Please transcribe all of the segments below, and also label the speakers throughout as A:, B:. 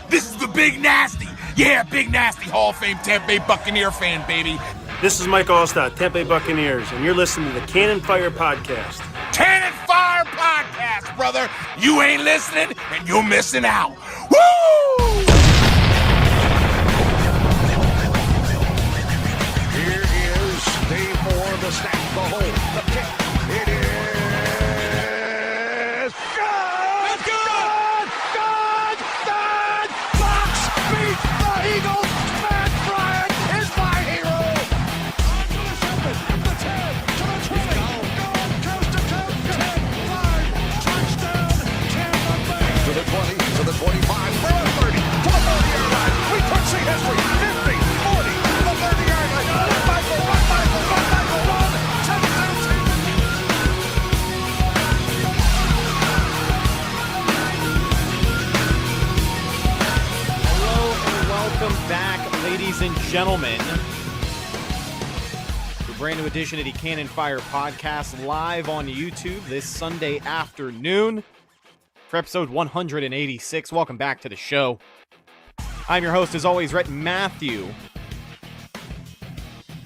A: This is the Big Nasty. Yeah, Big Nasty Hall of Fame Tampa Bay Buccaneer fan, baby.
B: This is Mike Allstott, Tampa Bay Buccaneers, and you're listening to the Cannon Fire Podcast.
A: Cannon Fire Podcast, brother. You ain't listening, and you're missing out. Woo!
C: Here is Dave Moore, the snap, the hold, the kick. It is good! It's good! Good! Good! Bucs beat the Eagles! Matt Tryon is my hero! On to the 7, the 10, to the 20, going coast to coast, 10, 5, touchdown, Tampa Bay! To the 20, to the 25, for a 30, to the 30-yard line, we could see history, 50, 40, to the 30-yard line, run Michael, run, touchdown, Tampa!
D: Hello and welcome back, ladies and gentlemen, to a brand new edition of the Cannon Fire Podcast, live on YouTube this Sunday afternoon for episode 186. Welcome back to the show. I'm your host, as always, Rhett Matthew.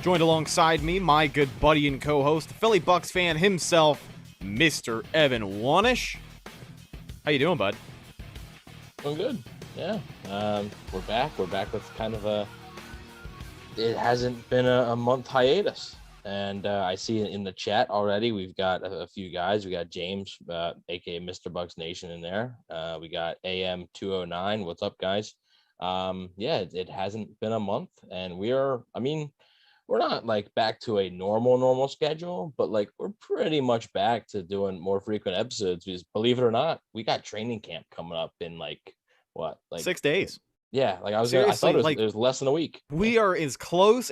D: Joined alongside me, my good buddy and co-host, Philly Bucs fan himself, Mr. Evan Wanish. How you doing, bud?
E: Doing good. Yeah. We're back. We're back with kind of it hasn't been a month hiatus. And I see in the chat already, we've got a few guys. We got James, aka Mr. Bucs Nation in there. We got AM209. What's up, guys? Yeah, it hasn't been a month, and we're not like back to a normal schedule, but like we're pretty much back to doing more frequent episodes because, believe it or not, we got training camp coming up in like 6
D: days.
E: Yeah, like I
D: Seriously,
E: thought it was less than a week.
D: We are as close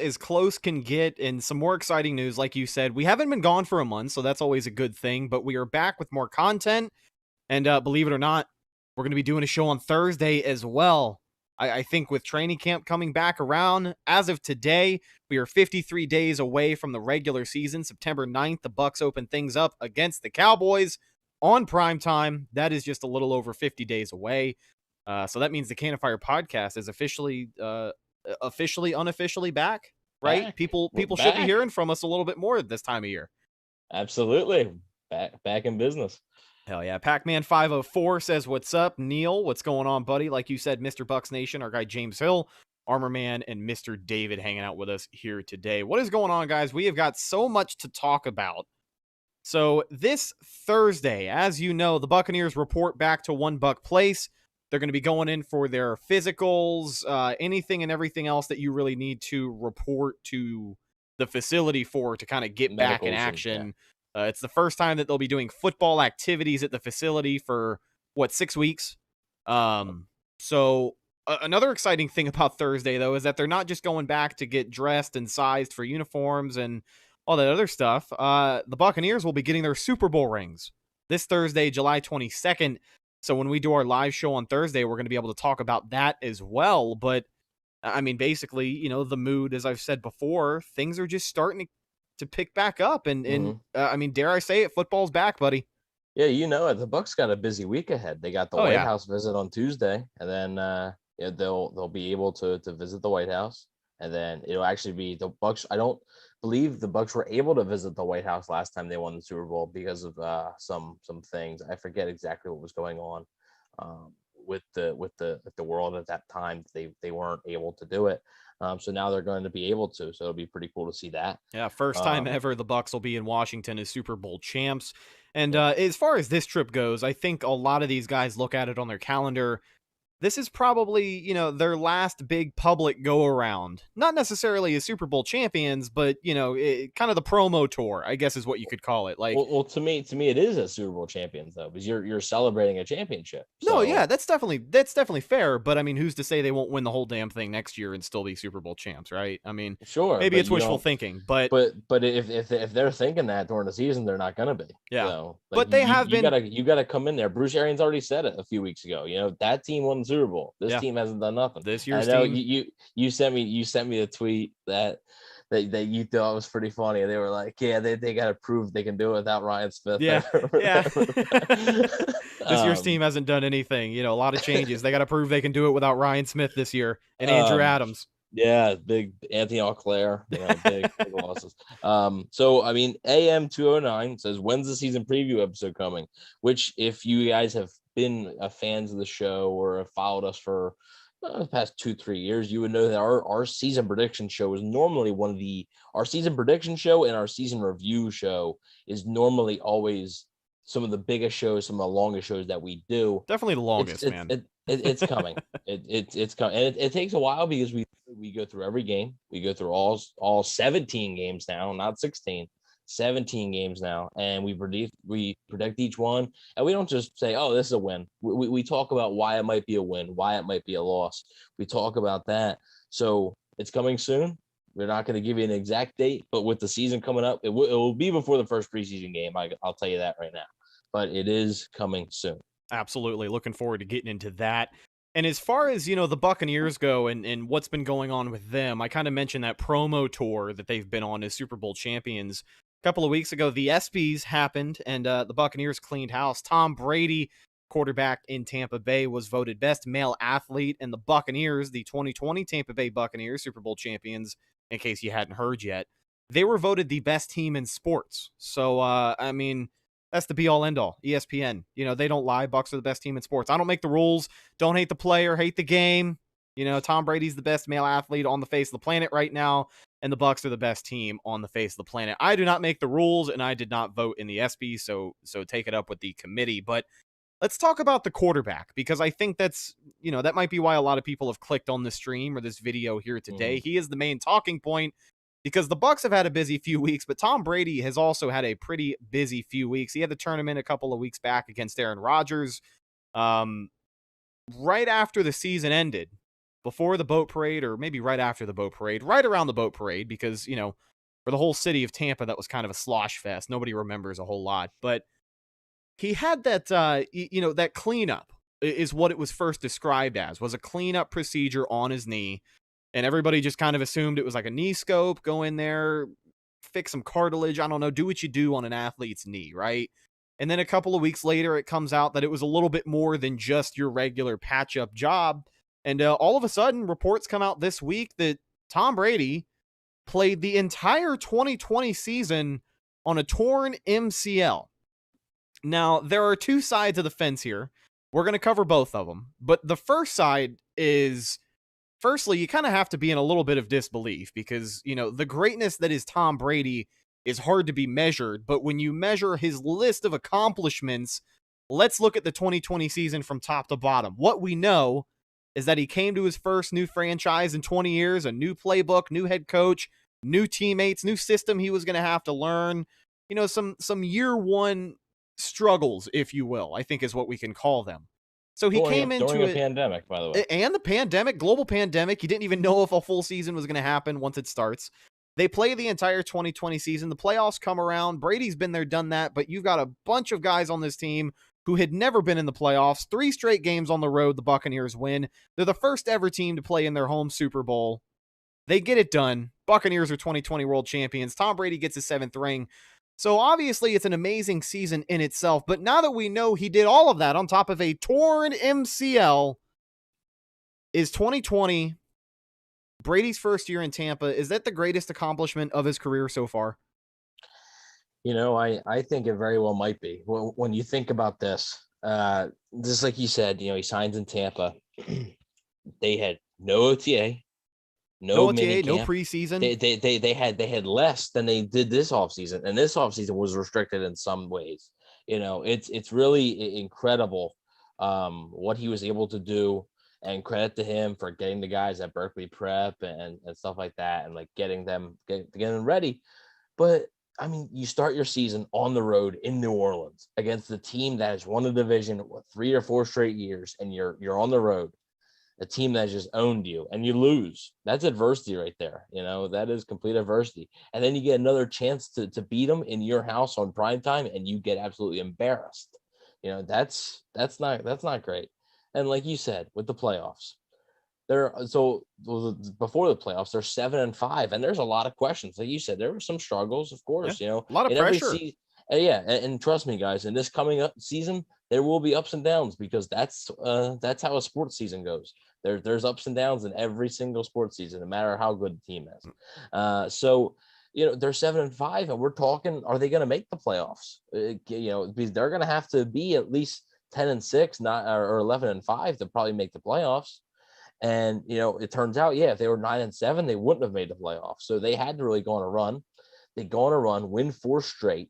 D: can get. And some more exciting news, like you said, we haven't been gone for a month, so that's always a good thing, but we are back with more content. And believe it or not, we're going to be doing a show on Thursday as well. I think with training camp coming back around, as of today, we are 53 days away from the regular season. September 9th, the Bucs open things up against the Cowboys on primetime. That is just a little over 50 days away. So that means the Cannon Fire Podcast is officially, unofficially back, right?
E: Back.
D: People
E: We're
D: should be
E: back.
D: hearing from us a little bit more this time of year.
E: Absolutely. Back in business.
D: Hell yeah. Pac-Man 504 says, what's up? Neil, what's going on, buddy? Like you said, Mr. Bucs Nation, our guy James Hill, Armor Man, and Mr. David hanging out with us here today. What is going on, guys? We have got so much to talk about. So this Thursday, as you know, the Buccaneers report back to One Buck Place. They're going to be going in for their physicals, anything and everything else that you really need to report to the facility for to kind of get back in
E: Medicals and-
D: action. It's the first time that they'll be doing football activities at the facility for, 6 weeks? So another exciting thing about Thursday, though, is that they're not just going back to get dressed and sized for uniforms and all that other stuff. The Buccaneers will be getting their Super Bowl rings this Thursday, July 22nd. So when we do our live show on Thursday, we're going to be able to talk about that as well. But, I mean, basically, the mood, as I've said before, things are just starting to pick back up. And I mean, dare I say it, football's back, buddy.
E: Yeah, the Bucs got a busy week ahead. They got the White House visit on Tuesday, and then they'll be able to visit the White House, and then it'll actually be the Bucs. I don't believe the Bucs were able to visit the White House last time they won the Super Bowl because of some things. I forget exactly what was going on with the world at that time. They weren't able to do it. So now they're going to be able to. So it'll be pretty cool to see that.
D: Yeah, first time ever the Bucs will be in Washington as Super Bowl champs. And as far as this trip goes, I think a lot of these guys look at it on their calendar. This is probably, their last big public go-around. Not necessarily as Super Bowl champions, but, kind of the promo tour, I guess is what you could call it. Like,
E: well, to me, it is a Super Bowl champions, though, because you're celebrating a championship.
D: No, yeah, that's definitely fair. But, I mean, who's to say they won't win the whole damn thing next year and still be Super Bowl champs, right? I mean,
E: sure,
D: maybe it's wishful thinking, but
E: if they're thinking that during the season, they're not going to be.
D: Yeah,
E: so,
D: but they have been.
E: You got to come in there. Bruce Arians already said it a few weeks ago. That team won the Super Bowl. This team hasn't done nothing.
D: This year's
E: I know
D: team.
E: you sent me the tweet that that you thought was pretty funny. They were like, yeah, they got to prove they can do it without Ryan Smith.
D: Yeah, yeah. This year's
E: Um,
D: team hasn't done anything. A lot of changes. They got to prove they can do it without Ryan Smith this year and Andrew
E: Um,
D: Adams.
E: Yeah, big Anthony Auclair, big losses. So I mean, AM 209 says, when's the season preview episode coming? Which, if you guys have been fans of the show or have followed us for the past 2-3 years, you would know that our season prediction show is normally our season prediction show and our season review show is normally always some of the biggest shows, some of the longest shows that we do.
D: Definitely the longest, man.
E: It's coming. It's coming, and it takes a while because we go through every game. We go through all 17 games now, not 16, 17 games now, and we predict each one, and we don't just say, oh, this is a win. We talk about why it might be a win, why it might be a loss. We talk about that. So it's coming soon. We're not going to give you an exact date, but with the season coming up, it will be before the first preseason game. I'll tell you that right now, but it is coming soon.
D: Absolutely. Looking forward to getting into that. And as far as, the Buccaneers go and what's been going on with them, I kind of mentioned that promo tour that they've been on as Super Bowl champions. A couple of weeks ago, the ESPYs happened, and the Buccaneers cleaned house. Tom Brady, quarterback in Tampa Bay, was voted best male athlete, and the Buccaneers, the 2020 Tampa Bay Buccaneers, Super Bowl champions, in case you hadn't heard yet, they were voted the best team in sports. So, that's the be-all, end-all. ESPN. They don't lie. Bucs are the best team in sports. I don't make the rules. Don't hate the player. Hate the game. Tom Brady's the best male athlete on the face of the planet right now, and the Bucs are the best team on the face of the planet. I do not make the rules, and I did not vote in the ESPY, so take it up with the committee. But let's talk about the quarterback, because I think that's, that might be why a lot of people have clicked on the stream or this video here today. He is the main talking point, because the Bucs have had a busy few weeks, but Tom Brady has also had a pretty busy few weeks. He had the tournament a couple of weeks back against Aaron Rodgers. Right after the season ended, before the boat parade, or maybe right after the boat parade, right around the boat parade, because, for the whole city of Tampa, that was kind of a slosh fest. Nobody remembers a whole lot, but he had that, that cleanup is what it was first described as, was a cleanup procedure on his knee. And everybody just kind of assumed it was like a knee scope, go in there, fix some cartilage, I don't know, do what you do on an athlete's knee, right? And then a couple of weeks later, it comes out that it was a little bit more than just your regular patch-up job. And all of a sudden, reports come out this week that Tom Brady played the entire 2020 season on a torn MCL. Now, there are two sides of the fence here. We're going to cover both of them. But the first side is, firstly, you kind of have to be in a little bit of disbelief because, the greatness that is Tom Brady is hard to be measured. But when you measure his list of accomplishments, let's look at the 2020 season from top to bottom. What we know is that he came to his first new franchise in 20 years, a new playbook, new head coach, new teammates, new system he was going to have to learn. Some year one struggles, if you will, I think is what we can call them. So he came into
E: during a pandemic, by the way.
D: And the pandemic, global pandemic. You didn't even know if a full season was going to happen once it starts. They play the entire 2020 season. The playoffs come around. Brady's been there, done that. But you've got a bunch of guys on this team who had never been in the playoffs. 3 straight games on the road, the Buccaneers win. They're the first ever team to play in their home Super Bowl. They get it done. Buccaneers are 2020 world champions. Tom Brady gets his 7th ring. So obviously it's an amazing season in itself, but now that we know he did all of that on top of a torn MCL, is 2020 Brady's first year in Tampa, is that the greatest accomplishment of his career so far?
E: I think it very well might be. When you think about this, just like you said, he signs in Tampa. They had no OTA. No OTA,
D: no preseason.
E: They had less than they did this offseason, and this offseason was restricted in some ways. It's really incredible what he was able to do, and credit to him for getting the guys at Berkeley Prep and stuff like that, and like getting them ready. But I mean, you start your season on the road in New Orleans against the team that has won the division 3 or 4 straight years, and you're on the road. A team that just owned you, and you lose. That's adversity right there. That is complete adversity. And then you get another chance to beat them in your house on prime time, and you get absolutely embarrassed. That's not great. And like you said, with the playoffs, before the playoffs, they're 7-5, and there's a lot of questions. Like you said, there were some struggles, of course.
D: Yeah, a lot of
E: in every
D: pressure.
E: season. Yeah, and trust me, guys, in this coming up season, there will be ups and downs because that's how a sports season goes. There's ups and downs in every single sports season, no matter how good the team is. So they're 7-5, and we're talking, are they going to make the playoffs? Because they're going to have to be at least 10-6, not or 11-5 to probably make the playoffs. And it turns out, if they were 9-7, they wouldn't have made the playoffs. So they had to really go on a run. They go on a run, win 4 straight,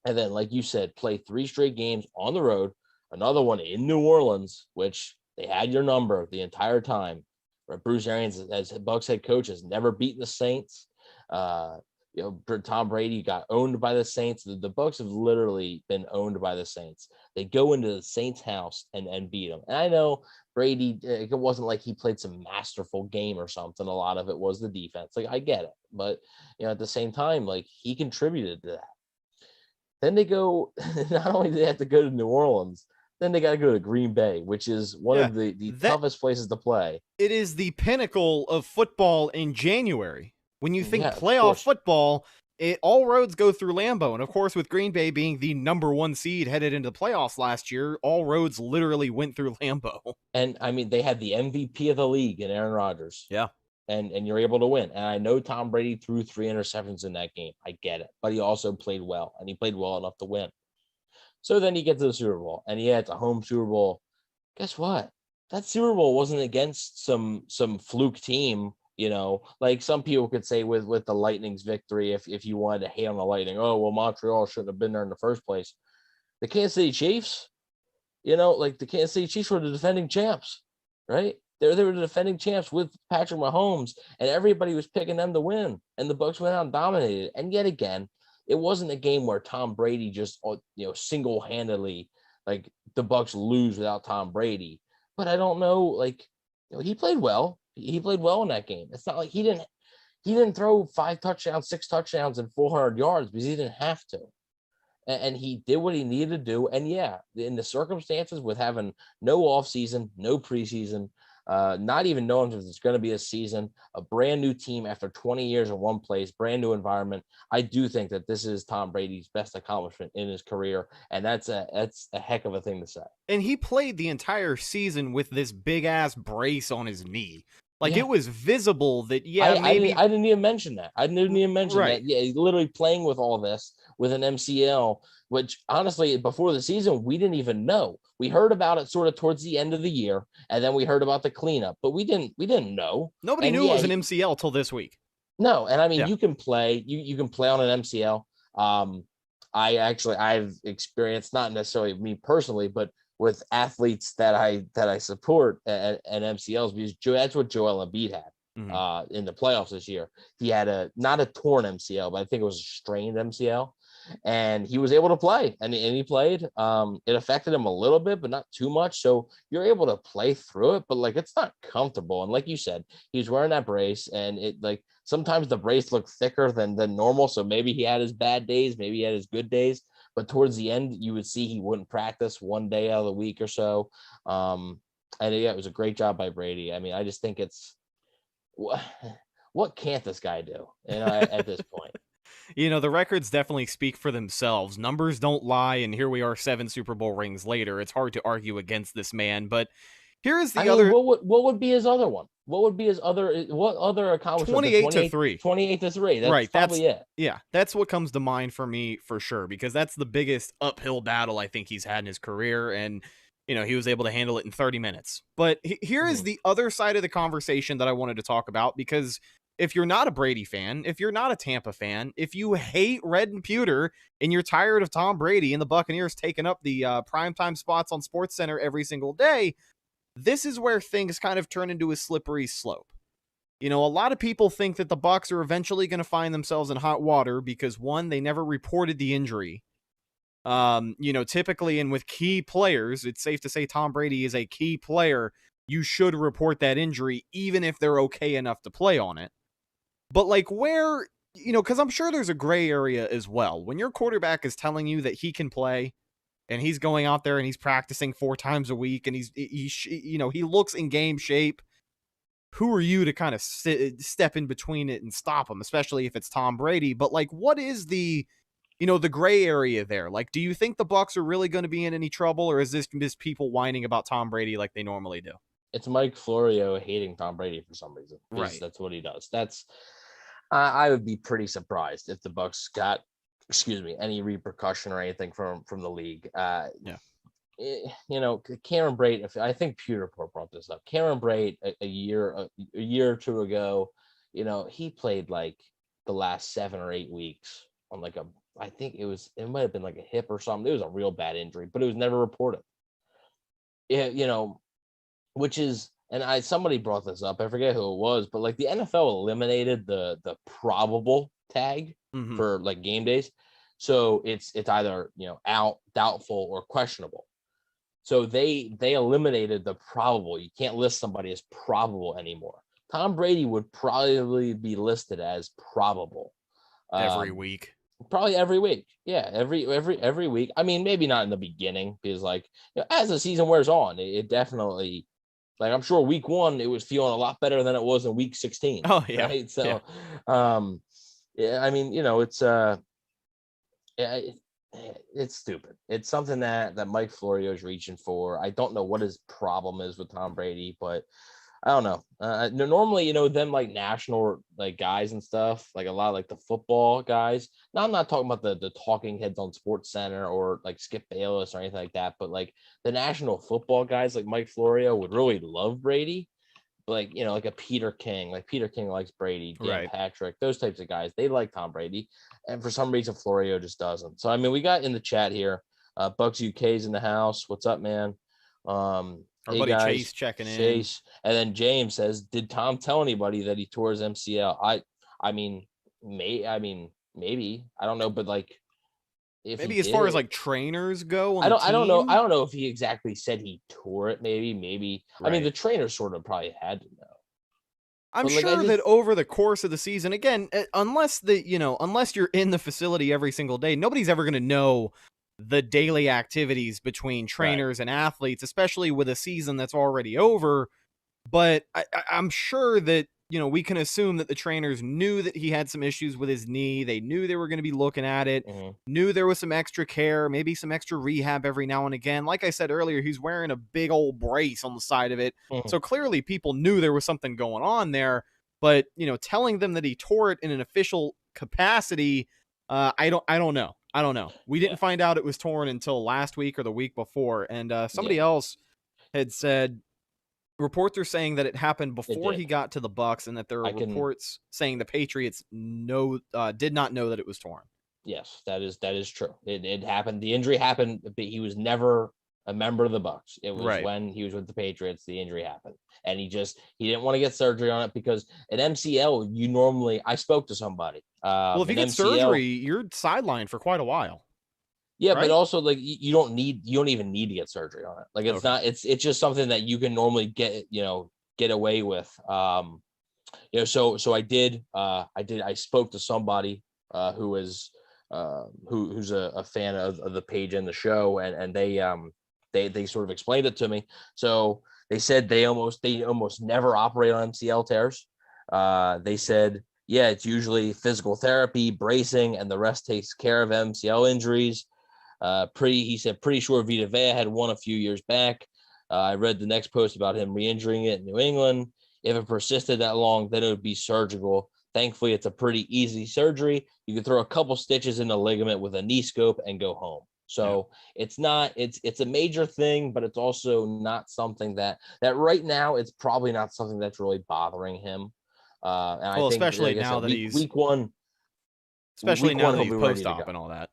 E: and then, like you said, play 3 straight games on the road. Another one in New Orleans, which they had your number the entire time. Right? Bruce Arians, as Bucs head coach, has never beaten the Saints. Tom Brady got owned by the Saints. The Bucs have literally been owned by the Saints. They go into the Saints' house and beat them. And I know Brady, it wasn't like he played some masterful game or something. A lot of it was the defense. Like, I get it. But, at the same time, like, he contributed to that. Then they go, not only do they have to go to New Orleans, then they got to go to Green Bay, which is one of the toughest places to play.
D: It is the pinnacle of football in January. When you think
E: Yeah,
D: playoff football, all roads go through Lambeau. And of course, with Green Bay being the number 1 seed headed into the playoffs last year, all roads literally went through Lambeau.
E: And I mean, they had the MVP of the league in Aaron Rodgers.
D: Yeah.
E: And you're able to win. And I know Tom Brady threw 3 interceptions in that game. I get it. But he also played well, and he played well enough to win. So then you get to the Super Bowl, and it's a home Super Bowl. Guess what? That Super Bowl wasn't against some fluke team, like some people could say with the Lightning's victory, if you wanted to hate on the Lightning. Oh, well, Montreal shouldn't have been there in the first place. The Kansas City Chiefs, like the Kansas City Chiefs were the defending champs, right? They were the defending champs with Patrick Mahomes, and everybody was picking them to win. And the Bucs went out and dominated. And yet again, it wasn't a game where Tom Brady just, single-handedly, like, the Bucs lose without Tom Brady. But I don't know, like, he played well. He played well in that game. It's not like he didn't throw 5 touchdowns, 6 touchdowns, and 400 yards because he didn't have to. And he did what he needed to do. And in the circumstances with having no offseason, no preseason, not even knowing if it's going to be a season, a brand new team after 20 years in one place, brand new environment. I do think that this is Tom Brady's best accomplishment in his career, and that's a heck of a thing to say. And
D: he played the entire season with this big ass brace on his knee. Like, it was visible that,
E: I didn't even mention that. I didn't even mention that. Yeah, he's literally playing with all this with an MCL, which honestly, before the season, we didn't even know. We heard about it sort of towards the end of the year, and then we heard about the cleanup, but we didn't know.
D: Nobody knew it was an MCL till this week.
E: No, and I mean, you can play. You can play on an MCL. I've experienced, not necessarily me personally, but with athletes that I support and MCLs, because that's what Joel Embiid had in the playoffs this year. He had not a torn MCL, but I think it was a strained MCL, and he was able to play, and he played. It affected him a little bit, but not too much. So you're able to play through it, but like, it's not comfortable. And like you said, he's wearing that brace, and it, like, sometimes the brace looked thicker than normal. So maybe he had his bad days, maybe he had his good days. But towards the end, you would see he wouldn't practice one day out of the week or so. And it was a great job by Brady. I mean, I just think it's what can't this guy do? At this point,
D: the records definitely speak for themselves. Numbers don't lie, and here we are, 7 Super Bowl rings later. It's hard to argue against this man. But here is the other.
E: What would be his other one? What other accomplishment?
D: 28-3.
E: 28-3. That's probably it.
D: Yeah, that's what comes to mind for me for sure, because that's the biggest uphill battle I think he's had in his career, and he was able to handle it in 30 minutes. But here is the other side of the conversation that I wanted to talk about, because if you're not a Brady fan, if you're not a Tampa fan, if you hate Red and Pewter and you're tired of Tom Brady and the Buccaneers taking up the primetime spots on SportsCenter every single day, this is where things kind of turn into a slippery slope. A lot of people think that the Bucs are eventually going to find themselves in hot water because, one, they never reported the injury. Typically, and with key players, it's safe to say Tom Brady is a key player. You should report that injury, even if they're okay enough to play on it. But like, where, because I'm sure there's a gray area as well. When your quarterback is telling you that he can play, and he's going out there and he's practicing 4 times a week, and he looks in game shape, who are you to kind of step in between it and stop him, especially if it's Tom Brady? But like, what is the gray area there? Like, do you think the Bucs are really going to be in any trouble, or is this just people whining about Tom Brady like they normally do?
E: It's Mike Florio hating Tom Brady for some reason.
D: Right.
E: That's what he does. I would be pretty surprised if the Bucs got, any repercussion or anything from the league. Cameron Brate, I think Pewter brought this up. Cameron Brate a year or two ago, he played like the last 7 or 8 weeks on like I think it might have been like a hip or something. It was a real bad injury, but it was never reported. Which is, and somebody brought this up, I forget who it was, but like the NFL eliminated the probable tag for like game days. So it's either, out, doubtful, or questionable. So they eliminated the probable. You can't list somebody as probable anymore. Tom Brady would probably be listed as probable
D: every week.
E: Probably every week. Yeah, every week. I mean, maybe not in the beginning, because like as the season wears on, it definitely, like, I'm sure week 1 it was feeling a lot better than it was in week 16.
D: Oh yeah.
E: Right. So I mean, it's stupid. It's something that Mike Florio is reaching for. I don't know what his problem is with Tom Brady, but I don't know. Normally, them like national like guys and stuff, like a lot of like the football guys. Now, I'm not talking about the talking heads on Sports Center or like Skip Bayless or anything like that, but like the national football guys like Mike Florio would really love Brady. Like, like a Peter King. Like Peter King likes Brady, Dan Patrick, those types of guys. They like Tom Brady. And for some reason, Florio just doesn't. So, I mean, we got in the chat here. Bucks UK's in the house. What's up, man?
D: Our buddy guys, Chase checking in.
E: And then James says, did Tom tell anybody that he tore his MCL? I mean, maybe. I don't know, but like, if
D: maybe as far as like trainers go,
E: I don't know. I don't know if he exactly said he tore it. Maybe. Right. I mean, the trainers sort of probably had to know.
D: I'm sure that over the course of the season, again, unless you're in the facility every single day, nobody's ever going to know the daily activities between trainers and athletes, especially with a season that's already over. But I'm sure that, we can assume that the trainers knew that he had some issues with his knee. They knew they were going to be looking at it, knew there was some extra care, maybe some extra rehab every now and again. Like I said earlier, he's wearing a big old brace on the side of it. So clearly people knew there was something going on there, but, telling them that he tore it in an official capacity, I don't know. We didn't find out it was torn until last week or the week before. And somebody else had said, reports are saying that it happened before he got to the Bucs, and that there are reports saying the Patriots did not know that it was torn.
E: Yes, that is true. It happened. The injury happened, but he was never a member of the Bucs. It was when he was with the Patriots, the injury happened, and he didn't want to get surgery on it, because an MCL, I spoke to somebody.
D: Well, if you get surgery, you're sidelined for quite a while.
E: Yeah, but also like you don't even need to get surgery on it. Like it's not. It's just something that you can normally get away with. So I did. I spoke to somebody who's a fan of the page and the show, and they sort of explained it to me. So they said they almost never operate on MCL tears. They said, yeah, it's usually physical therapy, bracing, and the rest takes care of MCL injuries. He said, pretty sure Vita Vea had one a few years back. I read the next post about him re-injuring it in New England. If it persisted that long, then it would be surgical. Thankfully, it's a pretty easy surgery. You can throw a couple stitches in the ligament with a knee scope and go home. So it's a major thing, but it's also not something that right now, it's probably not something that's really bothering him. And I think,
D: especially now that he's
E: week one,
D: especially now that he's post-op and all that.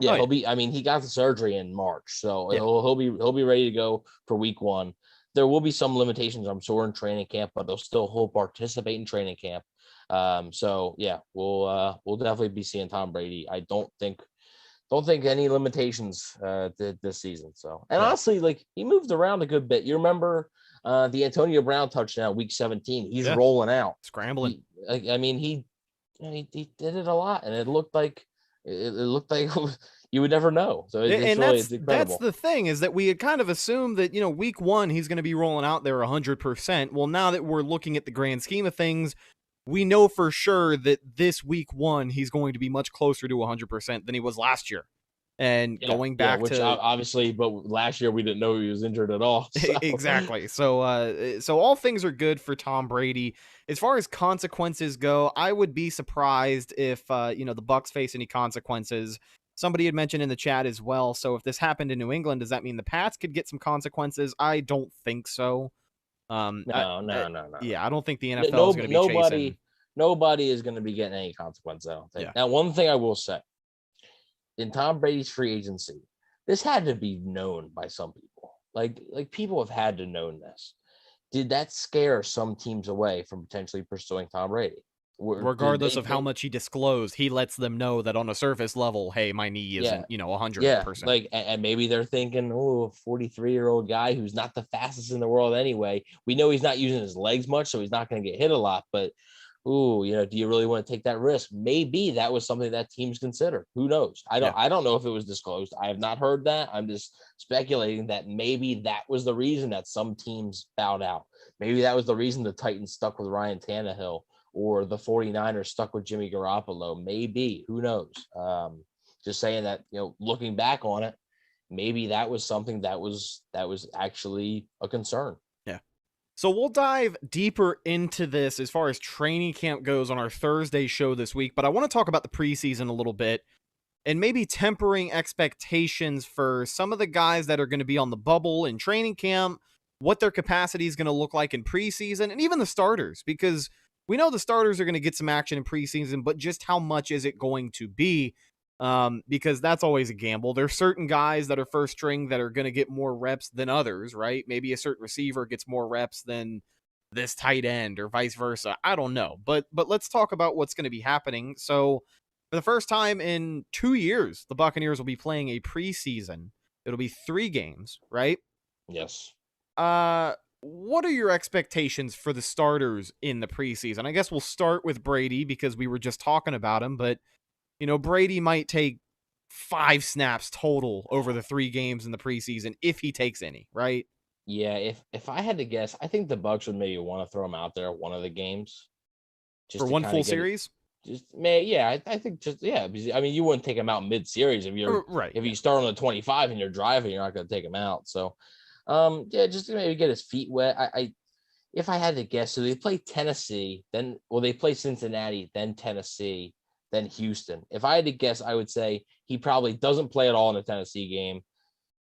E: Yeah, he'll be. I mean, he got the surgery in March, so he'll be ready to go for week 1. There will be some limitations, I'm sure, in training camp, but he'll participate in training camp. So yeah, we'll definitely be seeing Tom Brady. I don't think any limitations this season. So, and honestly, like, he moved around a good bit. You remember the Antonio Brown touchdown, week 17? He's rolling out,
D: scrambling.
E: He did it a lot, and it looked like You would never know. So it's
D: And
E: really,
D: that's
E: it's incredible.
D: the thing, is that we had kind of assumed that, week 1 he's going to be rolling out there 100%. Well, now that we're looking at the grand scheme of things, we know for sure that this week 1 he's going to be much closer to 100% than he was last year. And going back
E: which
D: to
E: obviously, but last year we didn't know he was injured at all. So.
D: exactly. So all things are good for Tom Brady. As far as consequences go, I would be surprised if the Bucs face any consequences. Somebody had mentioned in the chat as well. So if this happened in New England, does that mean the Pats could get some consequences? I don't think so.
E: No.
D: Yeah, I don't think the NFL is going to be chasing.
E: Nobody is going to be getting any consequence, I don't think.
D: Yeah.
E: Now, one thing I will say, in Tom Brady's free agency, this had to be known by some people. Like people have had to know this. Did that scare some teams away from potentially pursuing Tom Brady?
D: Regardless of how much he disclosed, he lets them know that on a surface level, hey, my knee isn't, 100%.
E: Yeah, like, and maybe they're thinking, oh, 43-year-old guy who's not the fastest in the world anyway. We know he's not using his legs much, so he's not going to get hit a lot. But, do you really want to take that risk? Maybe that was something that teams consider. Who knows? I don't know if it was disclosed. I have not heard that. I'm just speculating that maybe that was the reason that some teams bowed out. Maybe that was the reason the Titans stuck with Ryan Tannehill, or the 49ers stuck with Jimmy Garoppolo. Maybe, who knows? Just saying that, looking back on it, maybe that was something that was actually a concern.
D: Yeah. So we'll dive deeper into this as far as training camp goes on our Thursday show this week, but I want to talk about the preseason a little bit and maybe tempering expectations for some of the guys that are going to be on the bubble in training camp, what their capacity is going to look like in preseason, and even the starters, because we know the starters are going to get some action in preseason, but just how much is it going to be? Because that's always a gamble. There's certain guys that are first string that are going to get more reps than others, right? Maybe a certain receiver gets more reps than this tight end or vice versa. I don't know. But let's talk about what's going to be happening. So for the first time in 2 years, the Buccaneers will be playing a preseason. It'll be 3 games, right?
E: Yes.
D: What are your expectations for the starters in the preseason? I guess we'll start with Brady because we were just talking about him, but Brady might take 5 snaps total over the 3 games in the preseason if he takes any, right?
E: Yeah, if I had to guess, I think the Bucs would maybe want to throw him out there at one of the games.
D: For one full series?
E: I think because, I mean, you wouldn't take him out mid-series if you're
D: right.
E: If you start on the 25 and you're driving, you're not going to take him out. So, just to maybe get his feet wet. If I had to guess, so they play Tennessee, they play Cincinnati, then Tennessee, then Houston. If I had to guess, I would say he probably doesn't play at all in the Tennessee game,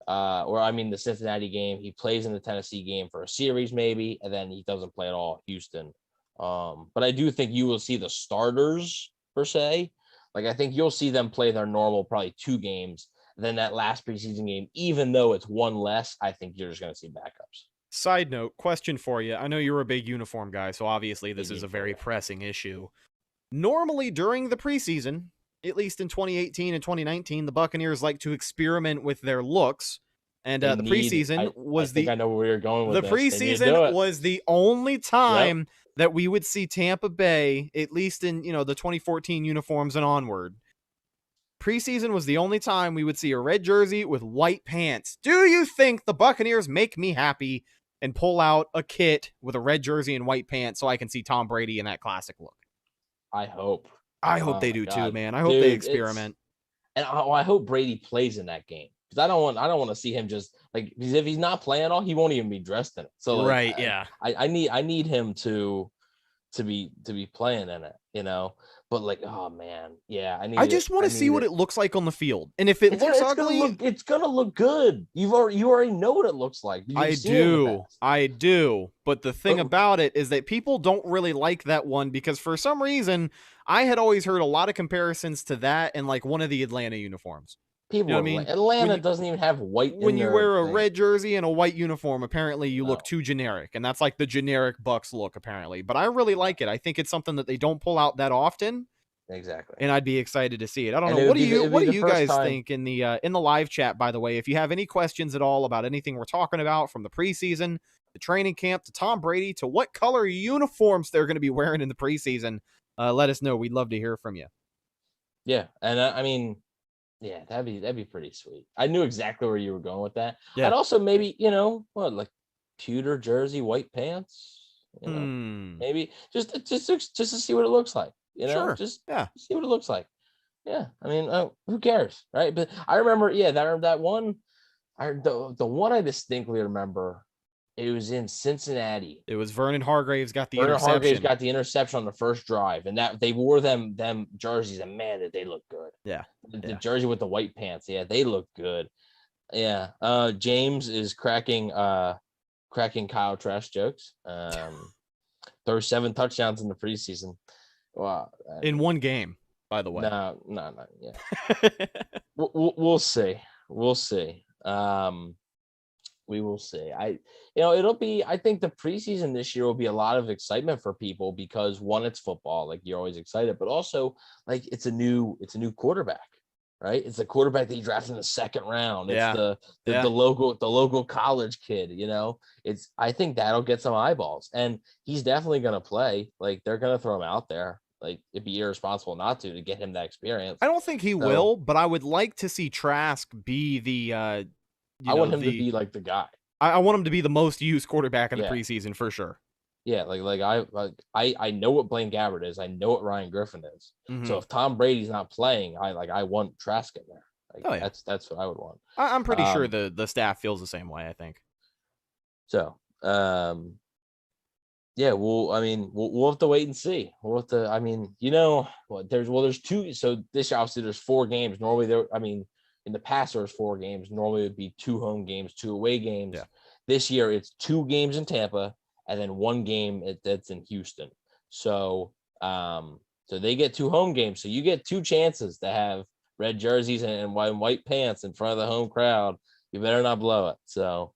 E: the Cincinnati game. He plays in the Tennessee game for a series maybe, and then he doesn't play at all at Houston. But I do think you will see the starters per se. Like, I think you'll see them play their normal probably 2 games. Then that last preseason game, even though it's 1 less, I think you're just going to see backups.
D: Side note, question for you. I know you're a big uniform guy, so obviously this is a very pressing issue. Normally during the preseason, at least in 2018 and 2019, the Buccaneers like to experiment with their looks. And the preseason was
E: I know where you're going with
D: the preseason was the only time that we would see Tampa Bay, at least in the 2014 uniforms and onward. Preseason was the only time we would see a red jersey with white pants. Do you think the Buccaneers make me happy and pull out a kit with a red jersey and white pants so I can see Tom Brady in that classic look?
E: I hope.
D: I hope they do too, man. I hope they experiment.
E: And I hope Brady plays in that game, because I don't want to see him just because if he's not playing at all, he won't even be dressed in it. So I need him to be playing in it, But oh man, yeah, I
D: just want to see what it looks like on the field, and if it looks ugly,
E: it's gonna look good. You already know what it looks like.
D: I do. But the thing about it is that people don't really like that one because for some reason I had always heard a lot of comparisons to that and one of the Atlanta uniforms.
E: People, Atlanta doesn't even have white.
D: When you wear a red jersey and a white uniform, apparently you look too generic, and that's like the generic Bucs look, apparently. But I really like it. I think it's something that they don't pull out that often.
E: Exactly.
D: And I'd be excited to see it. I don't know. What do you guys think in the live chat? By the way, if you have any questions at all about anything we're talking about, from the preseason, the training camp, to Tom Brady, to what color uniforms they're going to be wearing in the preseason, let us know. We'd love to hear from you.
E: Yeah, and Yeah, that'd be pretty sweet. I knew exactly where you were going with that.
D: Yeah.
E: I'd also maybe, like pewter jersey, white pants, maybe just to see what it looks like,
D: Sure.
E: just
D: Yeah.
E: see what it looks like. Yeah, I mean, who cares, right? But I remember, that one, the one I distinctly remember, it was in Cincinnati.
D: It was Vernon Hargraves got the
E: Vernon Hargraves
D: interception.
E: got the interception on the first drive, and that they wore them jerseys, and man, did they look good.
D: Yeah.
E: The jersey with the white pants, yeah, they look good. Yeah. James is cracking Kyle Trask jokes. Throws 7 touchdowns in the preseason. Wow.
D: In one game, by the way.
E: No. Yeah. we'll see. We'll see. We will see. I think the preseason this year will be a lot of excitement for people because one, it's football, like you're always excited, but also like it's a new quarterback, right? It's a quarterback that you drafted in the 2nd round. It's the local college kid, I think that'll get some eyeballs, and he's definitely going to play. Like they're going to throw him out there. Like it'd be irresponsible not to get him that experience.
D: I don't think he will, but I would like to see Trask be the
E: I want him to be like the guy.
D: I want him to be the most used quarterback in the preseason for sure.
E: Yeah, I know what Blaine Gabbert is. I know what Ryan Griffin is.
D: Mm-hmm.
E: So if Tom Brady's not playing, I want Trask in there. That's what I would want.
D: I'm pretty sure the staff feels the same way, I think.
E: So, yeah, we'll have to wait and see. We'll have to. There's 2. So this year, obviously, there's 4 games. Normally, in the past, there was 4 games. Normally, it would be 2 home games, 2 away games.
D: Yeah.
E: This year, it's 2 games in Tampa and then 1 game that's in Houston. So, so they get 2 home games. So you get 2 chances to have red jerseys and white pants in front of the home crowd. You better not blow it. So,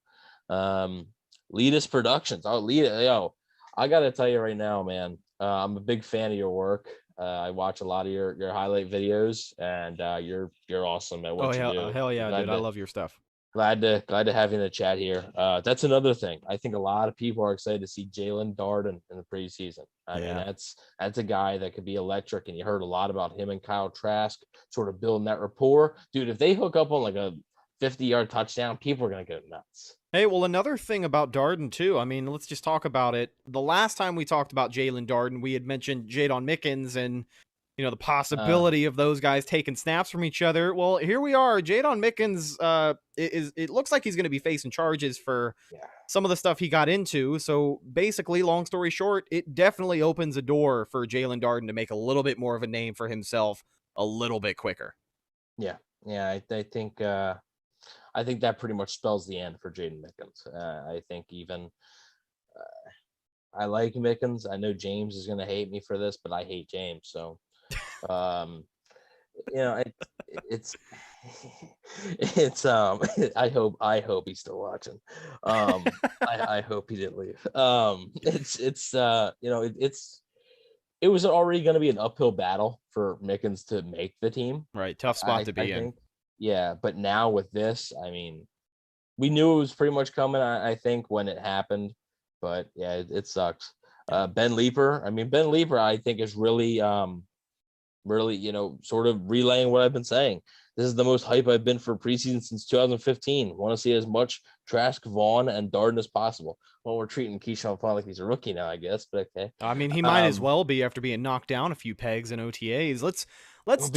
E: Leadus Productions. I'll lead it. I got to tell you right now, man, I'm a big fan of your work. I watch a lot of your highlight videos, and you're awesome at what you do.
D: Hell yeah, dude! I love your stuff.
E: Glad to have you in the chat here. That's another thing. I think a lot of people are excited to see Jalen Darden in the preseason. I mean, that's a guy that could be electric, and you heard a lot about him and Kyle Trask sort of building that rapport. Dude, if they hook up on like a 50-yard touchdown, people are gonna go nuts.
D: Hey, well, another thing about Darden too. I mean, let's just talk about it. The last time we talked about Jalen Darden, we had mentioned Jadon Mickens and the possibility of those guys taking snaps from each other. Well, here we are. Jadon Mickens it looks like he's going to be facing charges for some of the stuff he got into. So basically, long story short, it definitely opens a door for Jalen Darden to make a little bit more of a name for himself a little bit quicker.
E: Yeah. I think that pretty much spells the end for Jaden Mickens. I think even I like Mickens. I know James is going to hate me for this, but I hate James. So, it's I hope he's still watching. I hope he didn't leave. It was already going to be an uphill battle for Mickens to make the team.
D: Right. Tough spot to be in.
E: Yeah, but now with this, I mean, we knew it was pretty much coming, I think, when it happened. But yeah, it sucks. Ben Leeper, I think is really, sort of relaying what I've been saying. This is the most hype I've been for preseason since 2015. Want to see as much Trask, Vaughn, and Darden as possible. Well, we're treating Keyshawn Vaughn like he's a rookie now, I guess, but okay.
D: I mean, he might as well be after being knocked down a few pegs in OTAs. Let's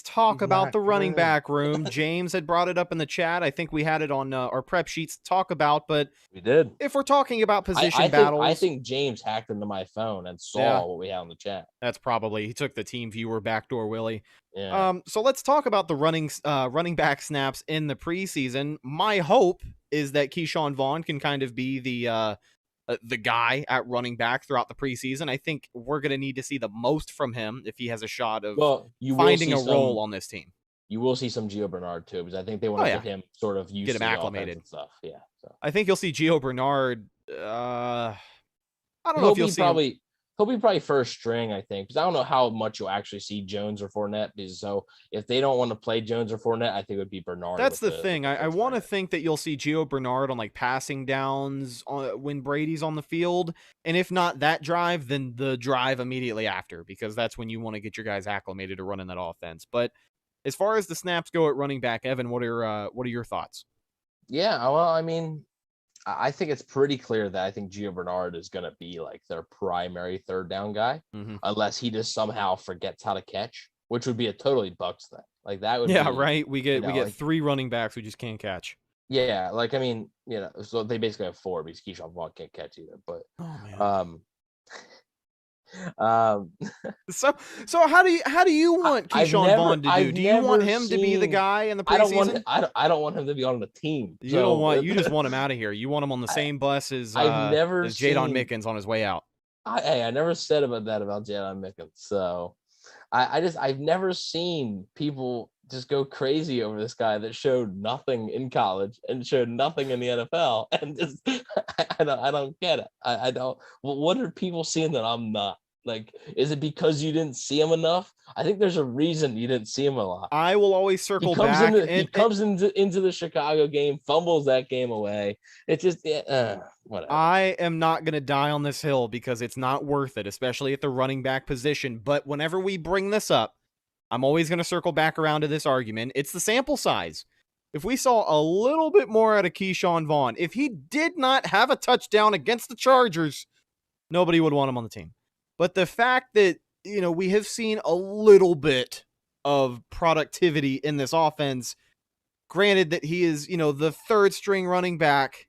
D: talk about the running back room. James had brought it up in the chat. I think we had it on our prep sheets to talk about, but
E: we did.
D: If we're talking about position battles,
E: I think James hacked into my phone and saw what we had on the chat.
D: That's probably he took the team viewer backdoor Willie.
E: Yeah.
D: So let's talk about the running back snaps in the preseason. My hope is that Keyshawn Vaughn can kind of be the guy at running back throughout the preseason. I think we're going to need to see the most from him if he has a shot of finding a role on this team.
E: You will see some Gio Bernard too, because I think they want to get him sort of used to the acclimated and stuff. Yeah. So.
D: I think you'll see Gio Bernard. I don't know if you'll see
E: He'll be probably first string, I think, because I don't know how much you'll actually see Jones or Fournette. Because so if they don't want to play Jones or Fournette, I think it would be Bernard.
D: That's the thing. I want to think that you'll see Gio Bernard on like passing downs when Brady's on the field. And if not that drive, then the drive immediately after, because that's when you want to get your guys acclimated to running that offense. But as far as the snaps go at running back, Evan, what are your thoughts?
E: Yeah, well, I mean, I think it's pretty clear that I think Gio Bernard is going to be like their primary third down guy, unless he just somehow forgets how to catch, which would be a totally Bucs thing. Like that would be,
D: right. We get
E: like,
D: 3 running backs who just can't catch.
E: Yeah, like I mean, so they basically have 4 because Keyshawn Vaughn can't catch either. But
D: so how do you want Keyshawn Vaughn to do? Do you want him to be the guy in the preseason?
E: I don't want him to be on the team.
D: You just want him out of here. You want him on the same bus as Jadon Mickens on his way out.
E: I never said about Jadon Mickens. So I've never seen people just go crazy over this guy that showed nothing in college and showed nothing in the NFL, and just I don't get it. I don't. Well, what are people seeing that I'm not? Like, is it because you didn't see him enough? I think there's a reason you didn't see him a lot.
D: I will always circle back.
E: He comes into the Chicago game, fumbles that game away. It's just whatever.
D: I am not going to die on this hill because it's not worth it, especially at the running back position. But whenever we bring this up, I'm always going to circle back around to this argument. It's the sample size. If we saw a little bit more out of Keyshawn Vaughn, if he did not have a touchdown against the Chargers, nobody would want him on the team. But the fact that, we have seen a little bit of productivity in this offense, granted that he is, the third string running back,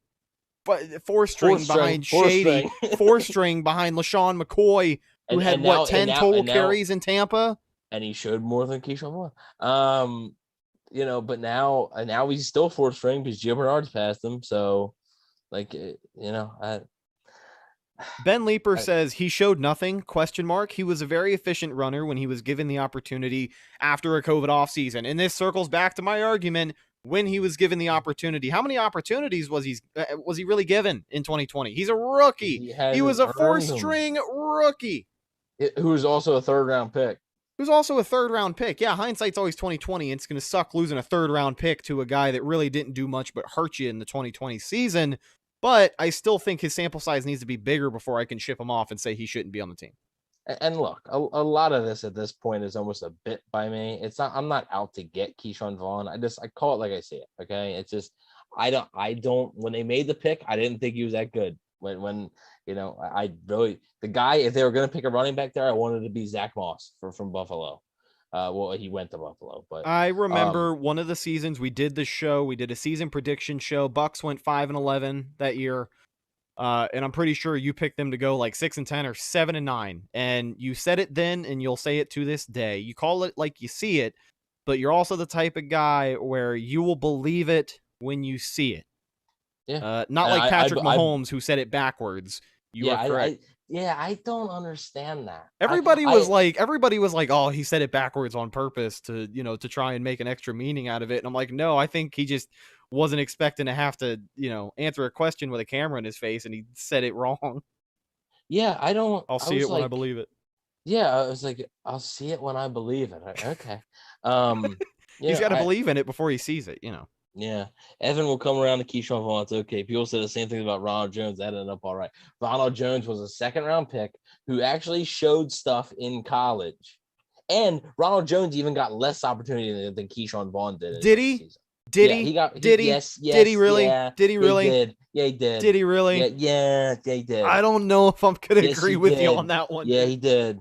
D: but fourth string behind Shady, fourth string behind LaShawn McCoy, who had 10 total carries in Tampa.
E: And he showed more than Keyshawn Vaughn. But now he's still fourth string because Gio Bernard's passed him. So,
D: Ben Leeper says he showed nothing, ? He was a very efficient runner when he was given the opportunity after a COVID offseason. And this circles back to my argument, when he was given the opportunity. How many opportunities was he really given in 2020? He's a rookie. He was a fourth-string rookie.
E: Who was also a third-round pick.
D: Yeah, hindsight's always 2020, and it's going to suck losing a third-round pick to a guy that really didn't do much but hurt you in the 2020 season. But I still think his sample size needs to be bigger before I can ship him off and say he shouldn't be on the team.
E: And look, a lot of this at this point is almost a bit by me. I'm not out to get Keyshawn Vaughn. I call it like I see it. Okay. It's just, I don't, when they made the pick, I didn't think he was that good. When I really, the guy, if they were going to pick a running back there, I wanted to be Zach Moss from Buffalo. He went to Buffalo, but
D: I remember one of the seasons we did this show. We did a season prediction show. Bucks went 5-11 that year. And I'm pretty sure you picked them to go like 6-10 or 7-9. And you said it then, and you'll say it to this day. You call it like you see it, but you're also the type of guy where you will believe it when you see it.
E: Yeah.
D: Not like Patrick Mahomes, who said it backwards. You are correct.
E: I don't understand that.
D: Everybody was like, oh, he said it backwards on purpose to try and make an extra meaning out of it. And I'm like, no, I think he just wasn't expecting to have to, answer a question with a camera in his face, and he said it wrong.
E: Yeah,
D: I'll see it when I believe it.
E: Yeah, I was like, I'll see it when I believe it. Okay.
D: He's got to believe in it before he sees it,
E: Yeah, Evan will come around to Keyshawn Vaughn. It's okay. People said the same thing about Ronald Jones. That ended up all right. Ronald Jones was a second-round pick who actually showed stuff in college. And Ronald Jones even got less opportunity than Keyshawn Vaughn did.
D: Did he? Did he?
E: Yes,
D: did he really?
E: Yeah,
D: did he really?
E: He did. Yeah, he did.
D: Did he really?
E: Yeah, he did.
D: I don't know if I'm going to agree with you on that one.
E: Yeah, he did.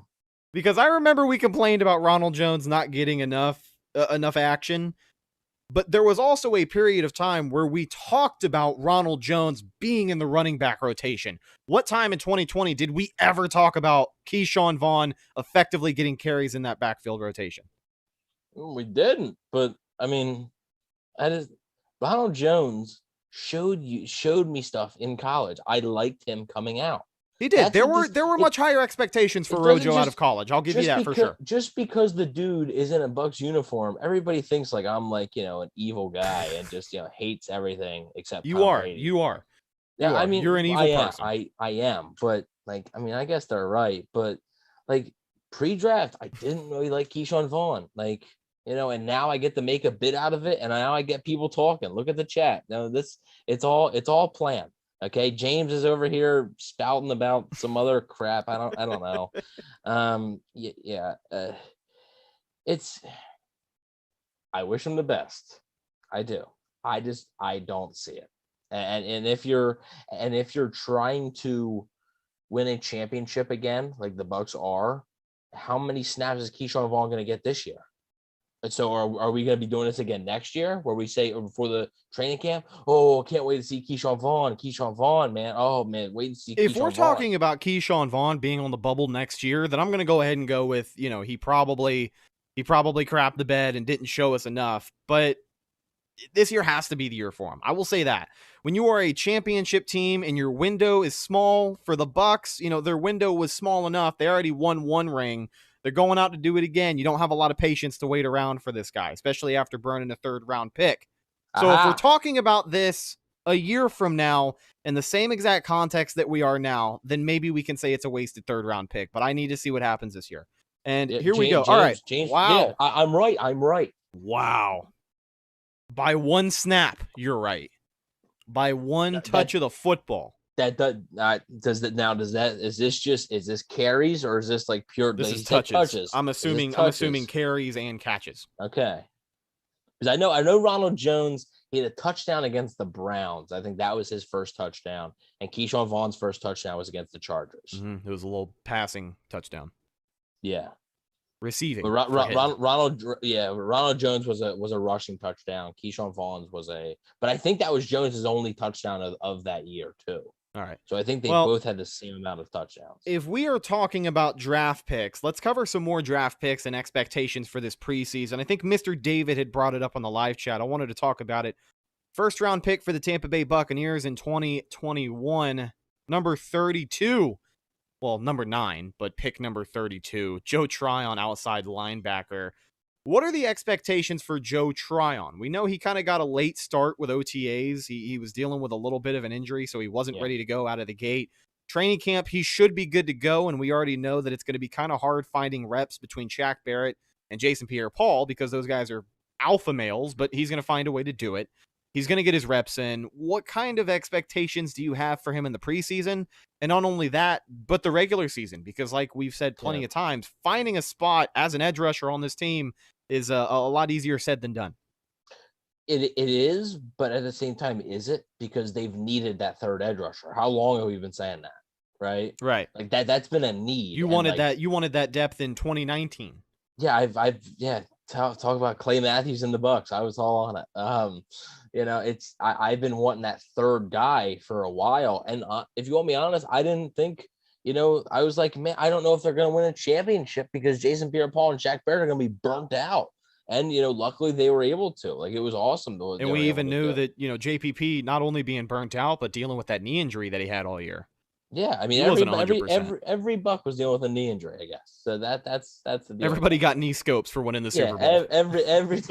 D: Because I remember we complained about Ronald Jones not getting enough action. But there was also a period of time where we talked about Ronald Jones being in the running back rotation. What time in 2020 did we ever talk about Keyshawn Vaughn effectively getting carries in that backfield rotation?
E: We didn't, but I mean, Ronald Jones showed me stuff in college. I liked him coming out.
D: He did. There were much higher expectations for Rojo out of college. I'll give you that for sure.
E: Just because the dude is in a Bucs uniform, everybody thinks like I'm like, an evil guy and just, hates everything except
D: You are.
E: Yeah, I mean,
D: You're an evil person.
E: I am, but like, I mean, I guess they're right, but like pre-draft, I didn't really like Keyshawn Vaughn, like, and now I get to make a bit out of it, and now I get people talking. Look at the chat. No, it's all planned. Okay, James is over here spouting about some other crap. I don't know. It's. I wish him the best. I do. I don't see it. And if you're trying to win a championship again, like the Bucs are, how many snaps is Keyshawn Vaughn going to get this year? And so are we going to be doing this again next year, where we say before the training camp, oh, can't wait to see Keyshawn Vaughn, man. Oh man, wait to see.
D: If we're talking about Keyshawn Vaughn being on the bubble next year, then I'm going to go ahead and go with, he probably crapped the bed and didn't show us enough, but this year has to be the year for him. I will say that. When you are a championship team and your window is small for the Bucs, their window was small enough. They already won one ring. They're going out to do it again. You don't have a lot of patience to wait around for this guy, especially after burning a 3rd-round pick. So if we're talking about this a year from now in the same exact context that we are now, then maybe we can say it's a wasted 3rd-round pick. But I need to see what happens this year. And here we go. All right.
E: James,
D: wow.
E: Yeah, I'm right.
D: Wow. By one snap, you're right. By one touch of the football.
E: Is this carries, or is this like pure?
D: This is touches. I'm assuming carries and catches.
E: Okay. Because I know Ronald Jones, he had a touchdown against the Browns. I think that was his first touchdown, and Keyshawn Vaughn's first touchdown was against the Chargers.
D: It was a little passing touchdown.
E: Yeah.
D: Receiving.
E: Ronald Jones was a rushing touchdown. Keyshawn Vaughn's but I think that was Jones's only touchdown of that year too.
D: All right.
E: So I think they both had the same amount of touchdowns.
D: If we are talking about draft picks, let's cover some more draft picks and expectations for this preseason. I think Mr. David had brought it up on the live chat. I wanted to talk about it. 1st-round pick for the Tampa Bay Buccaneers in 2021, number 32. Well, number 9, but pick number 32, Joe Tryon, outside linebacker. What are the expectations for Joe Tryon? We know he kind of got a late start with OTAs. He was dealing with a little bit of an injury, so he wasn't ready to go out of the gate. Training camp, he should be good to go, and we already know that it's going to be kind of hard finding reps between Shaq Barrett and Jason Pierre-Paul because those guys are alpha males, but he's going to find a way to do it. He's going to get his reps in. What kind of expectations do you have for him in the preseason? And not only that, but the regular season, because like we've said plenty of times, finding a spot as an edge rusher on this team is a lot easier said than done.
E: It is, but at the same time, is it? Because they've needed that 3rd edge rusher. How long have we been saying that? Right.
D: Like
E: that's been a need.
D: You wanted that depth in 2019.
E: Yeah, talk about Clay Matthews in the Bucs. I was all on it. I've been wanting that 3rd guy for a while. And if you want me honest, I didn't think, I was like, man, I don't know if they're going to win a championship because Jason Pierre-Paul and Shaq Barrett are going to be burnt out. And, luckily they were able to. Like, it was awesome.
D: And we even knew that, JPP not only being burnt out, but dealing with that knee injury that he had all year.
E: Yeah, I mean, every Buck was dealing with a knee injury, I guess. So that's the deal.
D: Everybody got knee scopes for winning the Super Bowl.
E: Every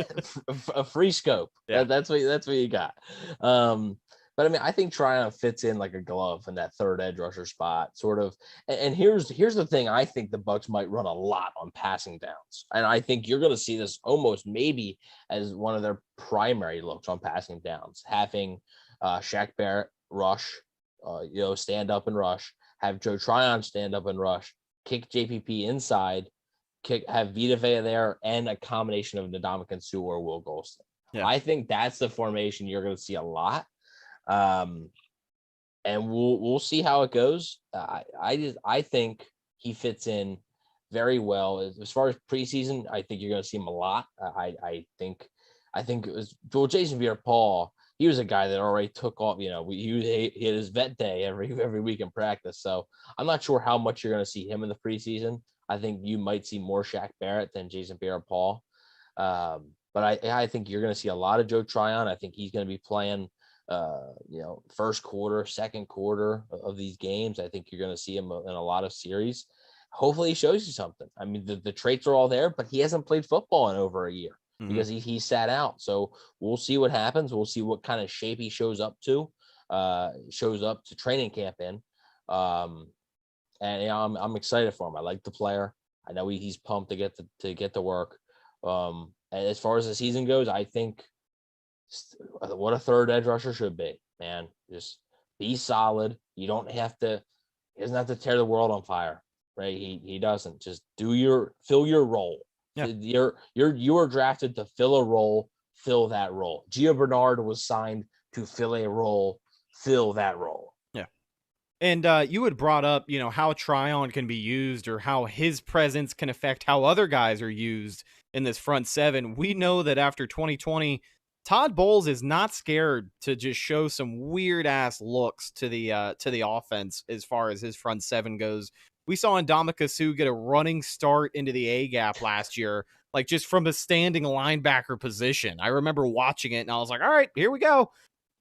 E: a free scope. Yeah. That's what you got. But I mean, I think Tryon fits in like a glove in that 3rd edge rusher spot, sort of. And here's the thing: I think the Bucs might run a lot on passing downs, and I think you're going to see this almost maybe as one of their primary looks on passing downs, having Shaq Barrett rush. Stand up and rush, have Joe Tryon stand up and rush, kick JPP inside, have Vita Vea there, and a combination of Ndamukong Suh or Will Golston. Yeah. I think that's the formation you're going to see a lot. And we'll see how it goes. I think he fits in very well. As far as preseason, I think you're going to see him a lot. I think it was Jason Pierre-Paul. He was a guy that already took off. He had his vet day every week in practice. So I'm not sure how much you're going to see him in the preseason. I think you might see more Shaq Barrett than Jason Pierre-Paul. But I think you're going to see a lot of Joe Tryon. I think he's going to be playing, first quarter, second quarter of these games. I think you're going to see him in a lot of series. Hopefully he shows you something. I mean, the traits are all there, but he hasn't played football in over a year. Because he sat out. So we'll see what happens. We'll see what kind of shape he shows up to. shows up to training camp in. And I'm excited for him. I like the player. I know he's pumped to get to work. And as far as the season goes, I think what a third edge rusher should be, man. Just be solid. He doesn't have to tear the world on fire, right? He doesn't. Just fill your role.
D: Yeah.
E: You were drafted to fill a role, fill that role. Gio Bernard was signed to fill a role, fill that role.
D: Yeah. And you had brought up, how Tryon can be used or how his presence can affect how other guys are used in this front seven. We know that after 2020, Todd Bowles is not scared to just show some weird ass looks to the offense as far as his front seven goes. We saw Ndamukong Suh get a running start into the A gap last year, like just from a standing linebacker position. I remember watching it and I was like, all right, here we go.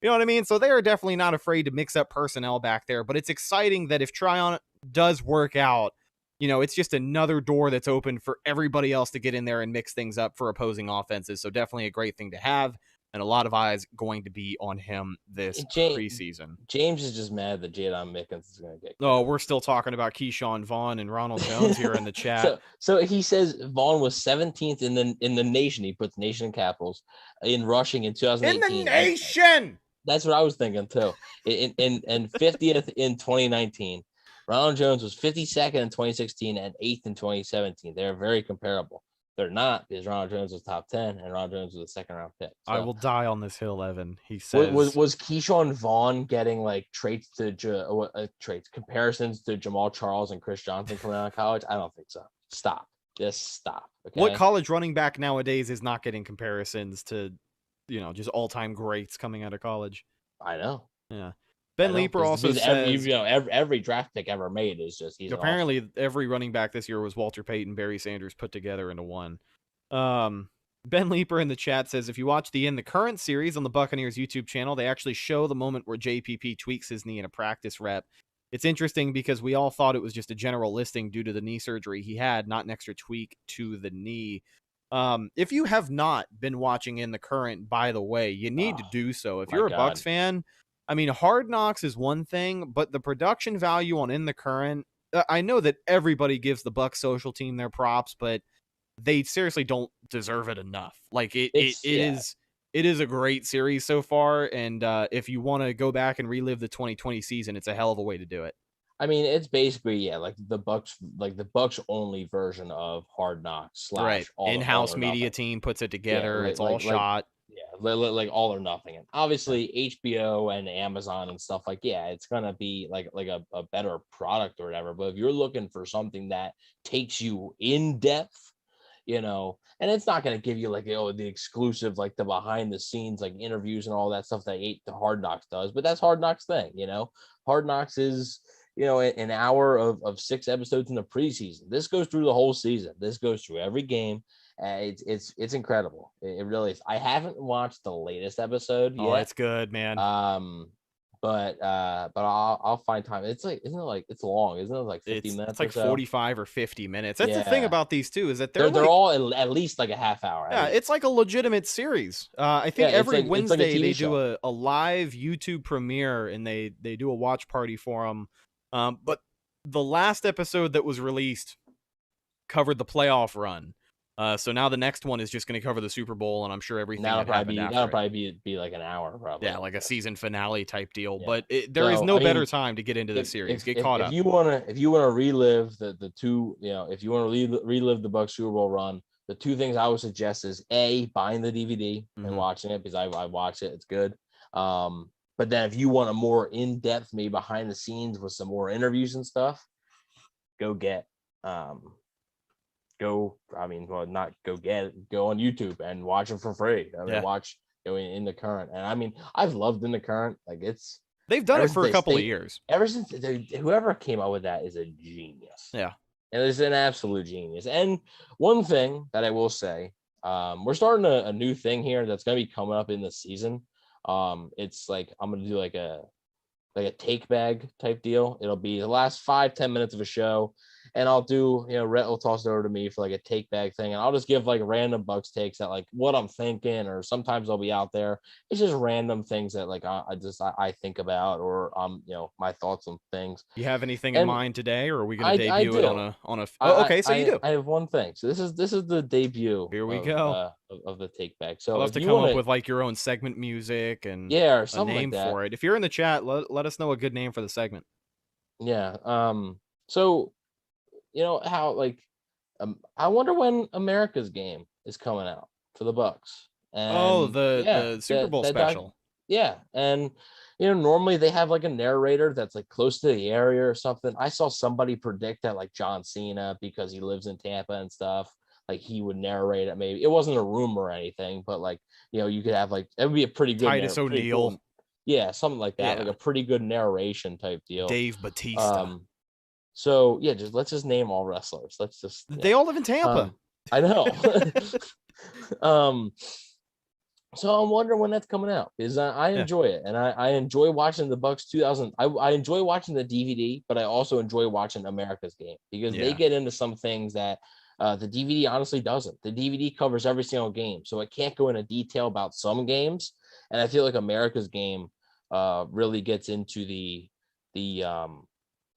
D: You know what I mean? So they are definitely not afraid to mix up personnel back there, but it's exciting that if Tryon does work out, it's just another door that's open for everybody else to get in there and mix things up for opposing offenses. So definitely a great thing to have. And a lot of eyes going to be on him this preseason.
E: James is just mad that Jadon Mickens is going to get.
D: Oh, we're still talking about Keyshawn Vaughn and Ronald Jones here in the chat.
E: So he says Vaughn was 17th in the nation. He puts nation in capitals in rushing in 2018.
D: In the nation.
E: That's what I was thinking too. And 50th in 2019. Ronald Jones was 52nd in 2016 and 8th in 2017. They're very comparable. They're not, because Ronald Jones was top 10 and Ronald Jones was a second round pick. So,
D: I will die on this hill, Evan. He says,
E: was Keyshawn Vaughn getting like comparisons to Jamal Charles and Chris Johnson coming out of college? I don't think so. Stop. Just stop. Okay?
D: What college running back nowadays is not getting comparisons to, just all-time greats coming out of college?
E: I know.
D: Yeah. Ben Leeper also says,
E: every draft pick ever made is just
D: apparently awesome. Every running back this year was Walter Payton, Barry Sanders put together into one. Ben Leeper in the chat says, if you watch the In the Current series on the Buccaneers YouTube channel, they actually show the moment where JPP tweaks his knee in a practice rep. It's interesting because we all thought it was just a general listing due to the knee surgery he had, not an extra tweak to the knee. If you have not been watching In the Current, by the way, you need to do so. If you're a Bucs fan, I mean, Hard Knocks is one thing, but the production value on In the Current, I know that everybody gives the Bucs social team their props, but they seriously don't deserve it enough. Like it is a great series so far, and if you want to go back and relive the 2020 season, it's a hell of a way to do it.
E: I mean, it's basically like the Bucs only version of Hard Knocks /
D: right. In-house media team puts it together. It's all shot.
E: Like all or nothing. And obviously HBO and Amazon and stuff it's gonna be like a better product or whatever. But if you're looking for something that takes you in depth, and it's not gonna give you the exclusive, like the behind the scenes, like interviews and all that stuff that the Hard Knocks does. But that's Hard Knocks thing, Hard Knocks is an hour of 6 episodes in the preseason. This goes through the whole season. This goes through every game. It's incredible. It really is. I haven't watched the latest episode yet.
D: Oh, it's good, man.
E: But I'll find time. It's isn't it like it's long? Isn't it like 50 minutes?
D: It's like 45 or 50 minutes. That's the thing about these two, is that they're
E: all at least like a half hour.
D: Yeah, it's like a legitimate series. I think every Wednesday they do a live YouTube premiere and they do a watch party for them. But the last episode that was released covered the playoff run. So now the next one is just going to cover the Super Bowl, and I'm sure everything that'll
E: probably be like an hour, probably.
D: Yeah, like a season finale type deal. Yeah. But there is no better time to get into the series. Get caught up.
E: If you want to relive the two, if you want to relive the Bucs Super Bowl run, the two things I would suggest is buying the DVD and watching it, because I watch it. It's good. But then if you want a more in-depth, maybe behind the scenes with some more interviews and stuff, go on YouTube and watch it for free. Watch In the Current. And I mean, I've loved In the Current.
D: They've done it for a couple of years.
E: Ever since whoever came up with that is a genius.
D: Yeah.
E: It is an absolute genius. And one thing that I will say, we're starting a new thing here that's going to be coming up in the season. It's like, I'm going to do like like a take bag type deal. It'll be the last 5-10 minutes of a show. And I'll do, Rhett will toss it over to me for like a take bag thing. And I'll just give like random Bucks takes at like what I'm thinking, or sometimes I'll be out there. It's just random things that like I think about, or my thoughts on things.
D: You have anything in mind today, or are we going to
E: I
D: debut it
E: do.
D: on a? Oh, okay, so you do.
E: I have one thing. So this is the debut.
D: Here we go.
E: Of the take back. So
D: I'll have to come up with like your own segment music and
E: or
D: a
E: something
D: name
E: like that
D: for it. If you're in the chat, let us know a good name for the segment.
E: Yeah. So how like I wonder when America's game is coming out for the Bucks. And
D: the Super Bowl special.
E: And normally they have like a narrator that's like close to the area or something. I saw somebody predict that like John Cena, because he lives in Tampa and stuff, like he would narrate it. Maybe it wasn't a rumor or anything, but like you could have like it would be a pretty good
D: Titus O'Neil.
E: Cool, something like that, like a pretty good narration type deal.
D: Dave Bautista.
E: So let's just name all wrestlers.
D: They all live in Tampa.
E: I know. So I'm wondering when that's coming out, because I enjoy it, and I enjoy watching the Bucks 2000. I enjoy watching the DVD, but I also enjoy watching America's game, because they get into some things that the DVD honestly doesn't. The DVD covers every single game, so it can't go into detail about some games. And I feel like America's game really gets into the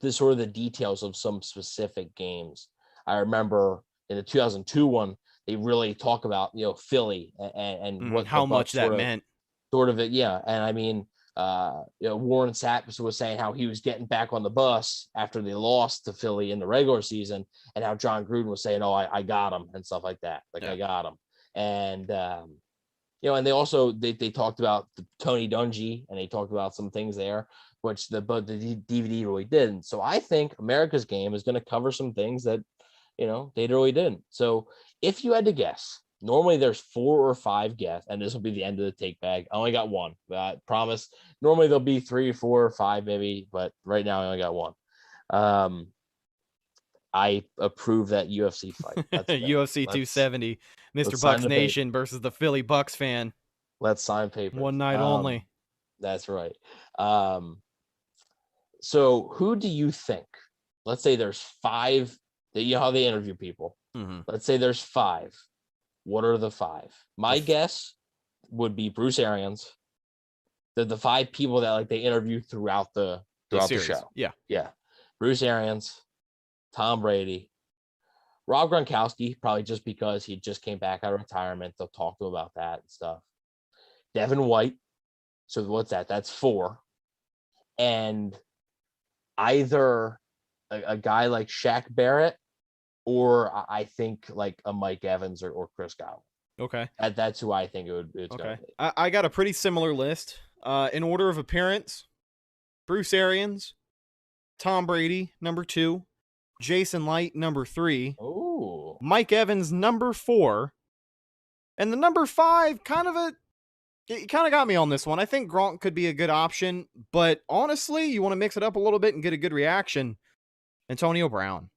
E: sort of the details of some specific games. I remember in the 2002 one, they really talk about Philly and what
D: how much that meant.
E: Sort of it, yeah. And I mean, Warren Sapp was saying how he was getting back on the bus after they lost to Philly in the regular season, and how John Gruden was saying, "Oh, I got him," and stuff like that. I got him, and and they also they talked about Tony Dungy, and they talked about some things there, which the DVD really didn't. So I think America's game is going to cover some things that they really didn't. So if you had to guess, normally there's 4 or 5 guests, and this will be the end of the take bag. I only got one, but I promise. Normally there'll be 3, 4, 5 maybe, but right now I only got one. I approve that UFC fight.
D: UFC 270, Mr. Bucks Nation versus the Philly Bucks fan.
E: Let's sign papers.
D: One night only.
E: That's right. So who do you think? Let's say there's 5. How they interview people.
D: Mm-hmm.
E: Let's say there's 5. What are the 5? My guess would be Bruce Arians. The 5 people that like they interview throughout the show. Yeah. Bruce Arians, Tom Brady, Rob Gronkowski, probably just because he just came back out of retirement. They'll talk to him about that and stuff. Devin White. So what's that? That's 4. And either a guy like Shaq Barrett, or I think like a Mike Evans or Chris Godwin.
D: Okay.
E: That's who I think it's going to be.
D: I got a pretty similar list. In order of appearance, Bruce Arians, Tom Brady, number 2, Jason Light, number 3,
E: Ooh.
D: Mike Evans, number 4, and the number 5, it kind of got me on this one. I think Gronk could be a good option, but honestly, you want to mix it up a little bit and get a good reaction. Antonio Brown.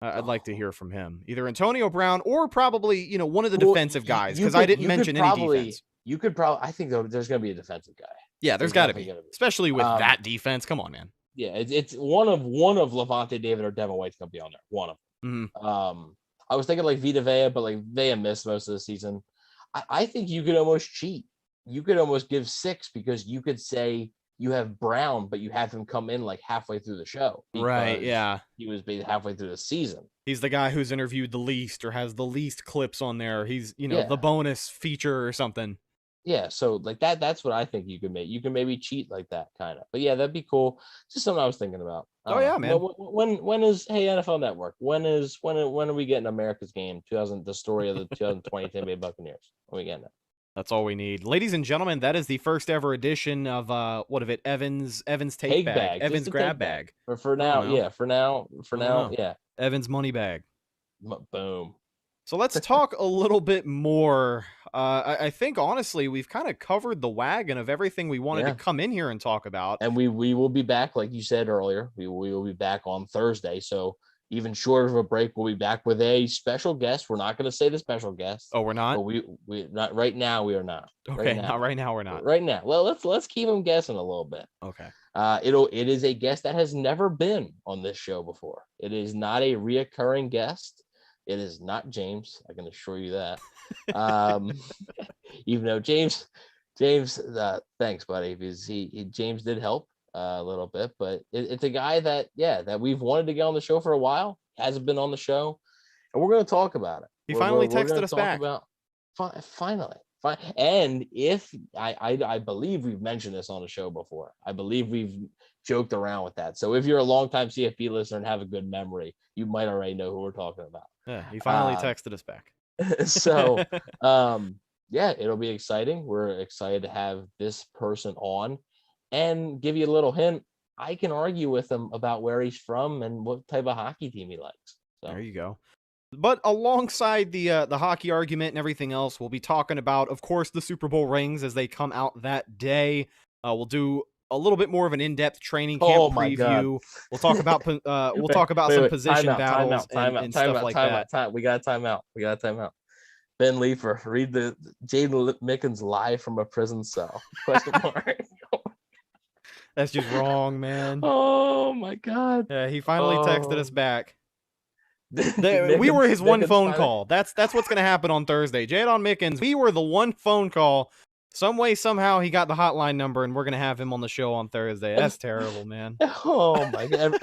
D: I'd like to hear from him. Either Antonio Brown or probably, one of the defensive guys, because I didn't mention any defense.
E: You could probably, I think there's going to be a defensive guy.
D: Yeah, there's got to be. Especially with that defense. Come on, man.
E: Yeah, it's one of Levante David or Devin White's going to be on there. One of them.
D: Mm-hmm.
E: I was thinking like Vita Vea, but like Vea missed most of the season. I think you could almost cheat. You could almost give 6, because you could say you have Brown, but you have him come in like halfway through the show.
D: Right, yeah.
E: He was halfway through the season.
D: He's the guy who's interviewed the least or has the least clips on there. He's, the bonus feature or something.
E: Yeah, so like that's what I think you could make. You can maybe cheat like that kind of. But yeah, that'd be cool. Just something I was thinking about.
D: Yeah, man.
E: When is NFL Network? When are we getting America's game? The story of the 2020 Tampa Bay Buccaneers. When we getting it?
D: That's all we need. Ladies and gentlemen, that is the first ever edition of Evan's take bag. Evan's grab bag.
E: For now, yeah. For now, yeah.
D: Evan's money bag.
E: Boom.
D: So let's talk a little bit more. I think honestly, we've kind of covered the wagon of everything we wanted to come in here and talk about.
E: And we will be back, like you said earlier. We will be back on Thursday. So even shorter of a break, we'll be back with a special guest. We're not going to say the special guest.
D: Oh, we're not?
E: But we not right now. We are not.
D: Okay, right now we're not.
E: Right now. Well, let's keep them guessing a little bit.
D: Okay.
E: It is a guest that has never been on this show before. It is not a reoccurring guest. It is not James. I can assure you that. Even though James, thanks, buddy, because James did help a little bit, but it's a guy that we've wanted to get on the show for a while. Hasn't been on the show, and we're going to talk about it.
D: He finally texted us back.
E: Finally. And if I believe we've mentioned this on the show before. I believe we've joked around with that. So if you're a longtime CFP listener and have a good memory, you might already know who we're talking about.
D: Yeah, he finally texted us back.
E: So it'll be exciting. We're excited to have this person on and give you a little hint. I can argue with him about where he's from and what type of hockey team he likes. So
D: there you go. But alongside the hockey argument and everything else, we'll be talking about, of course, the Super Bowl rings as they come out that day. We'll do a little bit more of an in-depth training camp preview. God. We'll talk about some position battles and stuff like that.
E: We got a timeout. Ben Leifer, read the Jaden Mickens live from a prison cell. Question mark.
D: That's just wrong, man.
E: Oh my God.
D: Yeah, he finally texted us back. We were his one phone call. That's what's going to happen on Thursday. Jadon Mickens, we were the one phone call. Some way, somehow, he got the hotline number, and we're going to have him on the show on Thursday. That's terrible, man.
E: Oh, my God.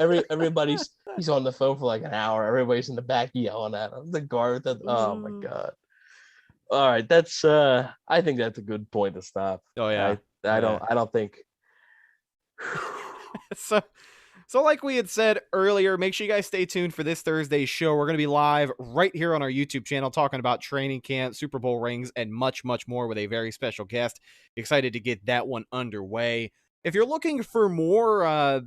E: He's on the phone for like an hour. Everybody's in the back yelling at him. The guard. Oh, my God. All right. That's, I think that's a good point to stop.
D: Oh, yeah.
E: I don't think.
D: So like we had said earlier, make sure you guys stay tuned for this Thursday's show. We're going to be live right here on our YouTube channel talking about training camp, Super Bowl rings, and much, much more with a very special guest. Excited to get that one underway. If you're looking for more,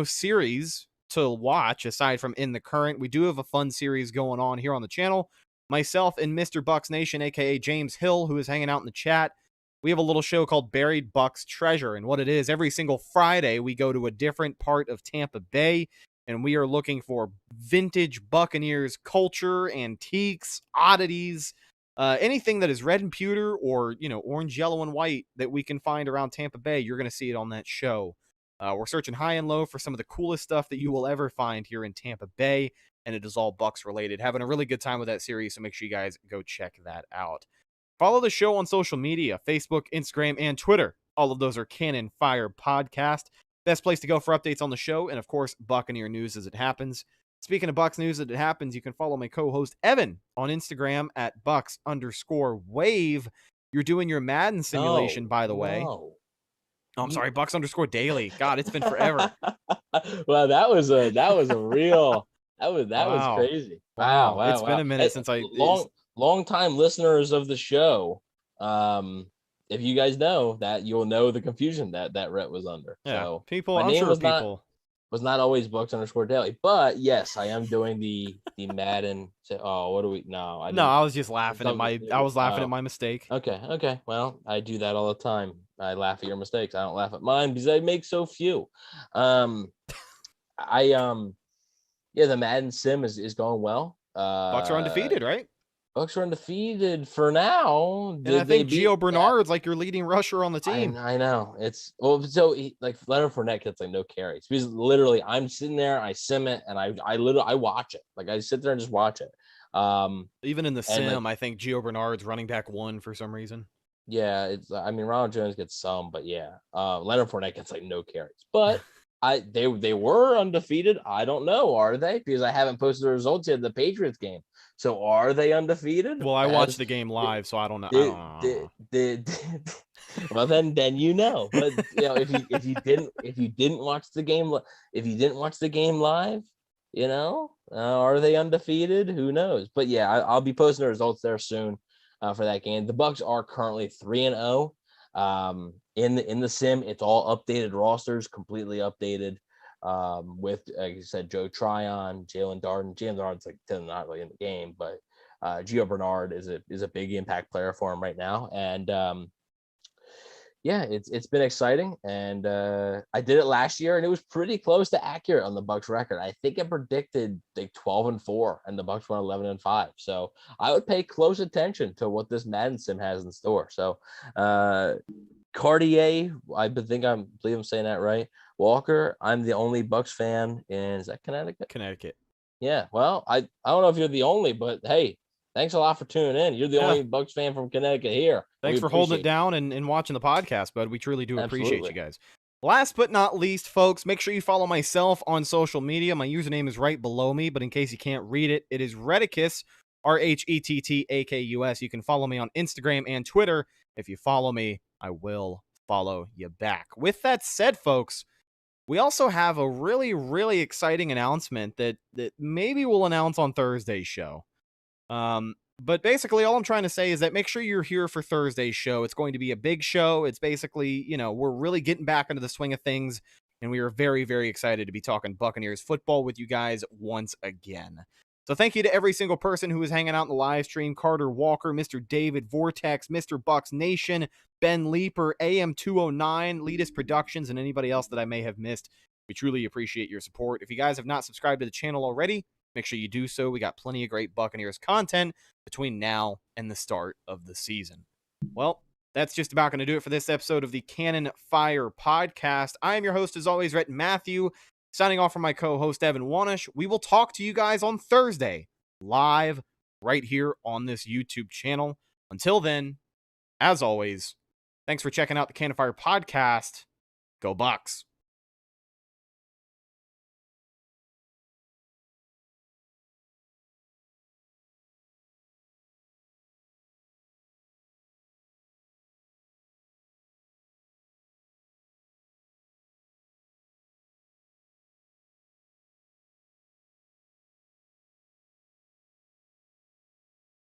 D: series to watch aside from In the Current, we do have a fun series going on here on the channel. Myself and Mr. Bucks Nation, a.k.a. James Hill, who is hanging out in the chat, we have a little show called Buried Bucks Treasure. And what it is, every single Friday, we go to a different part of Tampa Bay, and we are looking for vintage Buccaneers culture, antiques, oddities, anything that is red and pewter or, orange, yellow, and white that we can find around Tampa Bay. You're going to see it on that show. We're searching high and low for some of the coolest stuff that you will ever find here in Tampa Bay, and it is all Bucks related. Having a really good time with that series, so make sure you guys go check that out. Follow the show on social media, Facebook, Instagram, and Twitter. All of those are Cannon Fire Podcast. Best place to go for updates on the show, and of course, Buccaneer news as it happens. Speaking of Bucks news as it happens, you can follow my co-host Evan on Instagram at Bucks_wave. You're doing your Madden simulation, by the way.
E: No.
D: Oh, I'm sorry, Bucks_daily. God, it's been forever.
E: Well, that was crazy. Wow.
D: It's been a minute since
E: Long-time listeners of the show, if you guys know that, you'll know the confusion that Rhett was under.
D: Yeah,
E: so
D: people, I'm sure people
E: was not always Bucks_daily, but yes, I am doing the Madden. What do we? No,
D: I was just laughing at my mistake.
E: Okay. Well, I do that all the time. I laugh at your mistakes. I don't laugh at mine because I make so few. The Madden sim is going well.
D: Bucks are undefeated, right?
E: Bucks are undefeated for now.
D: And I think Gio Bernard's like your leading rusher on the team.
E: I know. Leonard Fournette gets like no carries. Because literally I'm sitting there, I sim it, and I watch it. Like I sit there and just watch it.
D: Even in the sim, I think Gio Bernard's running back 1 for some reason.
E: Yeah, Ronald Jones gets some, but yeah. Leonard Fournette gets like no carries. But they were undefeated. I don't know, are they? Because I haven't posted the results yet of the Patriots game. So are they undefeated?
D: Well, I watched the game live, so I don't know.
E: Well, then you know. But if you didn't watch the game live, are they undefeated? Who knows? But yeah, I'll be posting the results there soon for that game. The Bucks are currently 3-0. In the sim, it's all updated rosters, completely updated. With, like you said, Joe Tryon, Jalen Darden. Jalen Darden's like not really in the game, but Gio Bernard is a big impact player for him right now. And it's been exciting. And I did it last year, and it was pretty close to accurate on the Bucks record. I think it predicted like 12-4, and the Bucks went 11-5. So I would pay close attention to what this Madden sim has in store. So Cartier, I believe I'm saying that right. Walker, I'm the only Bucks fan is that Connecticut?
D: Connecticut.
E: Yeah. Well, I don't know if you're the only, but hey, thanks a lot for tuning in. You're the
D: Yeah.
E: only Bucks fan from Connecticut here.
D: Thanks
E: We
D: for holding it
E: appreciate
D: down and watching the podcast, bud. We truly do appreciate
E: Absolutely.
D: you guys. Last but not least, folks, make sure you follow myself on social media. My username is right below me, but in case you can't read it, it is Rhettakus, Rhettakus. You can follow me on Instagram and Twitter. If you follow me, I will follow you back. With that said, folks, we also have a really, really exciting announcement that maybe we'll announce on Thursday's show. But basically, all I'm trying to say is that make sure you're here for Thursday's show. It's going to be a big show. It's basically, we're really getting back into the swing of things, and we are very, very excited to be talking Buccaneers football with you guys once again. So thank you to every single person who is hanging out in the live stream. Carter Walker, Mr. David Vortex, Mr. Bucks Nation, Ben Leeper, AM209, Leadus Productions, and anybody else that I may have missed. We truly appreciate your support. If you guys have not subscribed to the channel already, make sure you do so. We got plenty of great Buccaneers content between now and the start of the season. Well, that's just about going to do it for this episode of the Cannon Fire Podcast. I am your host, as always, Rhett Matthew, signing off from my co-host, Evan Wanish. We will talk to you guys on Thursday, live, right here on this YouTube channel. Until then, as always, thanks for checking out the Cannon Fire Podcast. Go Bucks!